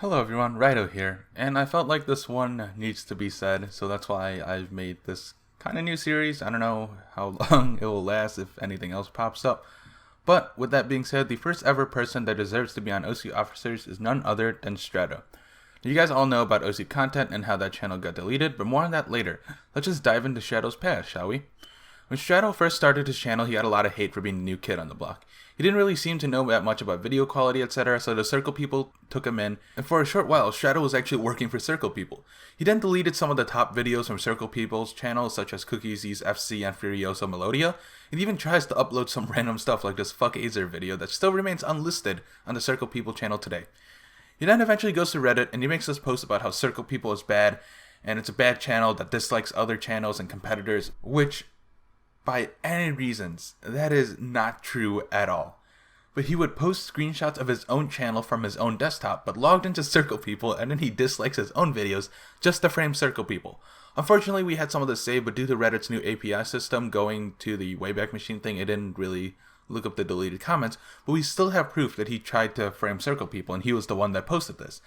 Hello everyone, Raito here, and I felt like this one needs to be said, so that's why I've made this kind of new series. I don't know how long it will last if anything else pops up. But with that being said, the first ever person that deserves to be on OC Officers is none other than Strato. You guys all know about OC content and how that channel got deleted, but more on that later. Let's just dive into Strato's past, shall we? When Strato first started his channel, he had a lot of hate for being the new kid on the block. He didn't really seem to know that much about video quality, etc., so the Circle people took him in, and for a short while, Strato was actually working for Circle people. He then deleted some of the top videos from Circle people's channels, such as Cookies, FC, and Furioso Melodia, and even tries to upload some random stuff like this Fuck Azer video that still remains unlisted on the Circle people channel today. He then eventually goes to Reddit, and he makes this post about how Circle people is bad, and it's a bad channel that dislikes other channels and competitors, which by any reasons, that is not true at all. But he would post screenshots of his own channel from his own desktop, but logged into Circle People, and then he dislikes his own videos just to frame Circle People. Unfortunately, we had some of this saved, but due to Reddit's new API system going to the Wayback Machine thing, it didn't really look up the deleted comments, but we still have proof that he tried to frame Circle People, and he was the one that posted this.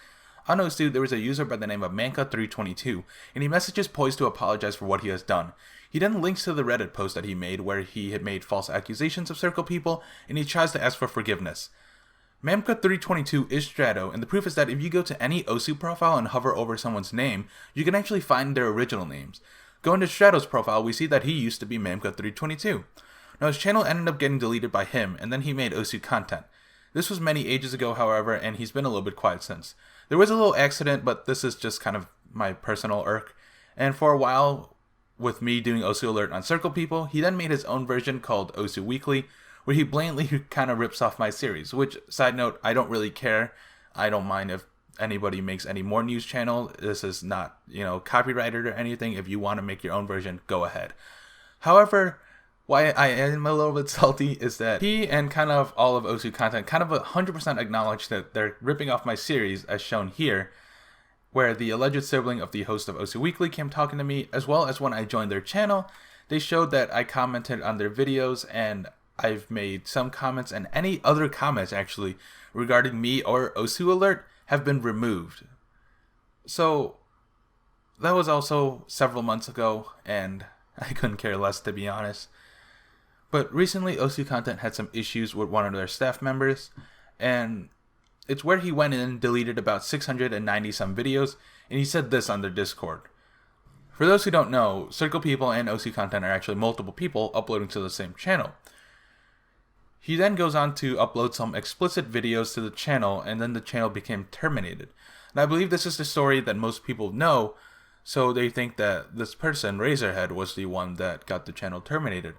On OSU, there was a user by the name of Manka322, and he messages Poise to apologize for what he has done. He then links to the Reddit post that he made where he had made false accusations of Circle people, and he tries to ask for forgiveness. Manka322 is Strato, and the proof is that if you go to any OSU profile and hover over someone's name, you can actually find their original names. Going to Strato's profile, we see that he used to be Manka322. Now his channel ended up getting deleted by him, and then he made OSU content. This was many ages ago, however, and he's been a little bit quiet since. There was a little accident, but this is just kind of my personal irk. And for a while, with me doing OSU Alert on Circle People, he then made his own version called OSU Weekly, where he blatantly kind of rips off my series, which, side note, I don't really care. I don't mind if anybody makes any more news channel. This is not, copyrighted or anything. If you want to make your own version, go ahead. However, why I am a little bit salty is that he and kind of all of OSU content kind of 100% acknowledge that they're ripping off my series, as shown here, where the alleged sibling of the host of OSU Weekly came talking to me, as well as when I joined their channel. They showed that I commented on their videos, and I've made some comments, and any other comments actually regarding me or OSU Alert have been removed. So that was also several months ago, and I couldn't care less, to be honest. But recently, OSU Content had some issues with one of their staff members, and it's where he went in and deleted about 690 some videos, and he said this on their Discord. For those who don't know, Circle People and OSU Content are actually multiple people uploading to the same channel. He then goes on to upload some explicit videos to the channel, and then the channel became terminated. And I believe this is the story that most people know, so they think that this person, Razorhead, was the one that got the channel terminated.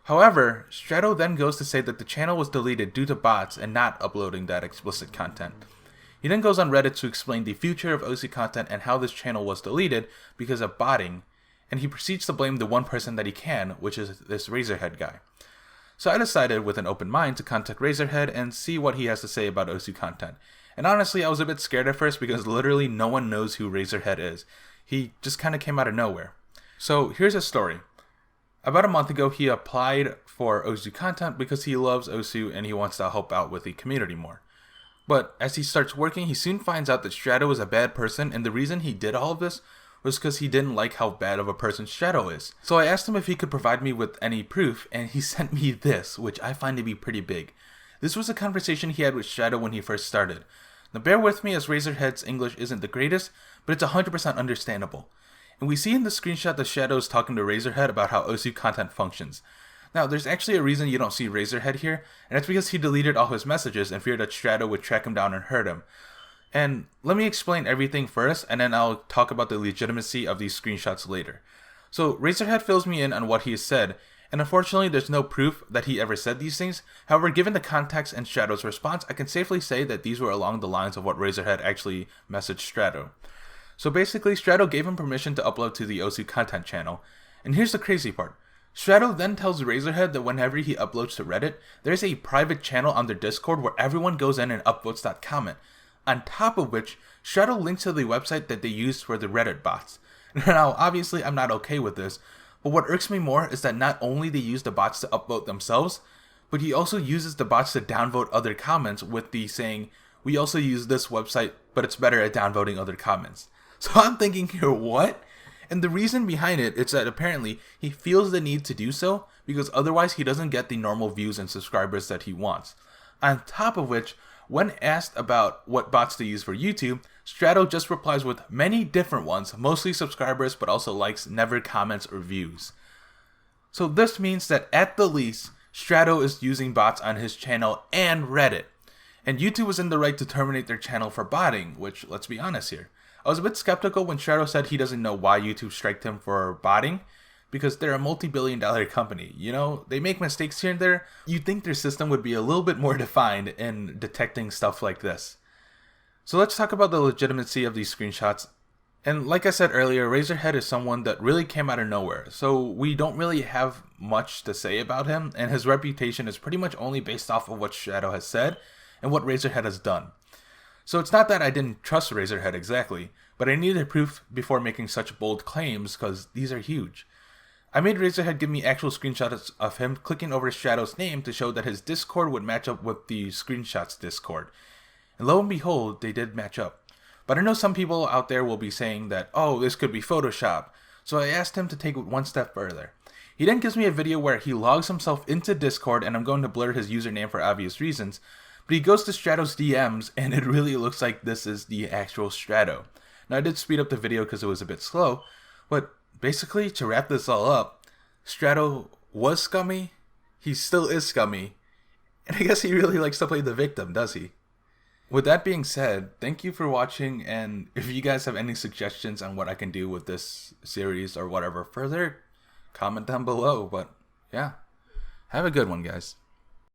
However, Strato then goes to say that the channel was deleted due to bots and not uploading that explicit content. He then goes on Reddit to explain the future of OC content and how this channel was deleted because of botting, and he proceeds to blame the one person that he can, which is this Razorhead guy. So I decided with an open mind to contact Razorhead and see what he has to say about OC content. And honestly, I was a bit scared at first because literally no one knows who Razorhead is. He just kind of came out of nowhere. So here's his story. About a month ago, he applied for OSU content because he loves OSU and he wants to help out with the community more. But as he starts working, he soon finds out that Strato is a bad person, and the reason he did all of this was because he didn't like how bad of a person Strato is. So I asked him if he could provide me with any proof, and he sent me this, which I find to be pretty big. This was a conversation he had with Strato when he first started. Now bear with me as Razorhead's English isn't the greatest, but it's 100% understandable. And we see in the screenshot the Shadows talking to Razorhead about how OSU content functions. Now, there's actually a reason you don't see Razorhead here, and that's because he deleted all his messages and feared that Strato would track him down and hurt him. And let me explain everything first, and then I'll talk about the legitimacy of these screenshots later. So, Razorhead fills me in on what he has said, and unfortunately there's no proof that he ever said these things. However, given the context and Strato's response, I can safely say that these were along the lines of what Razorhead actually messaged Strato. So basically, Strato gave him permission to upload to the OSU content channel. And here's the crazy part. Strato then tells Razorhead that whenever he uploads to Reddit, there's a private channel on their Discord where everyone goes in and upvotes that comment. On top of which, Strato links to the website that they used for the Reddit bots. Now, obviously, I'm not okay with this, but what irks me more is that not only they use the bots to upvote themselves, but he also uses the bots to downvote other comments with the saying, we also use this website, but it's better at downvoting other comments. So I'm thinking here, what? And the reason behind it is that apparently he feels the need to do so because otherwise he doesn't get the normal views and subscribers that he wants. On top of which, when asked about what bots to use for YouTube, Strato just replies with many different ones, mostly subscribers but also likes, never comments or views. So this means that at the least, Strato is using bots on his channel and Reddit. And YouTube was in the right to terminate their channel for botting, which, let's be honest here. I was a bit skeptical when Strato said he doesn't know why YouTube striked him for botting, because they're a multi-billion-dollar company. You know, they make mistakes here and there. You'd think their system would be a little bit more defined in detecting stuff like this. So let's talk about the legitimacy of these screenshots. And like I said earlier, Razorhead is someone that really came out of nowhere, so we don't really have much to say about him, and his reputation is pretty much only based off of what Strato has said and what Razorhead has done. So it's not that I didn't trust Razorhead exactly, but I needed proof before making such bold claims because these are huge. I made Razorhead give me actual screenshots of him clicking over Strato's name to show that his Discord would match up with the screenshots Discord. And lo and behold, they did match up. But I know some people out there will be saying that, oh, this could be Photoshop. So I asked him to take it one step further. He then gives me a video where he logs himself into Discord, and I'm going to blur his username for obvious reasons. But he goes to Strato's DMs, and it really looks like this is the actual Strato. Now, I did speed up the video because it was a bit slow, but basically, to wrap this all up, Strato was scummy, he still is scummy, and I guess he really likes to play the victim, does he? With that being said, thank you for watching, and if you guys have any suggestions on what I can do with this series or whatever further, comment down below. But yeah, have a good one, guys.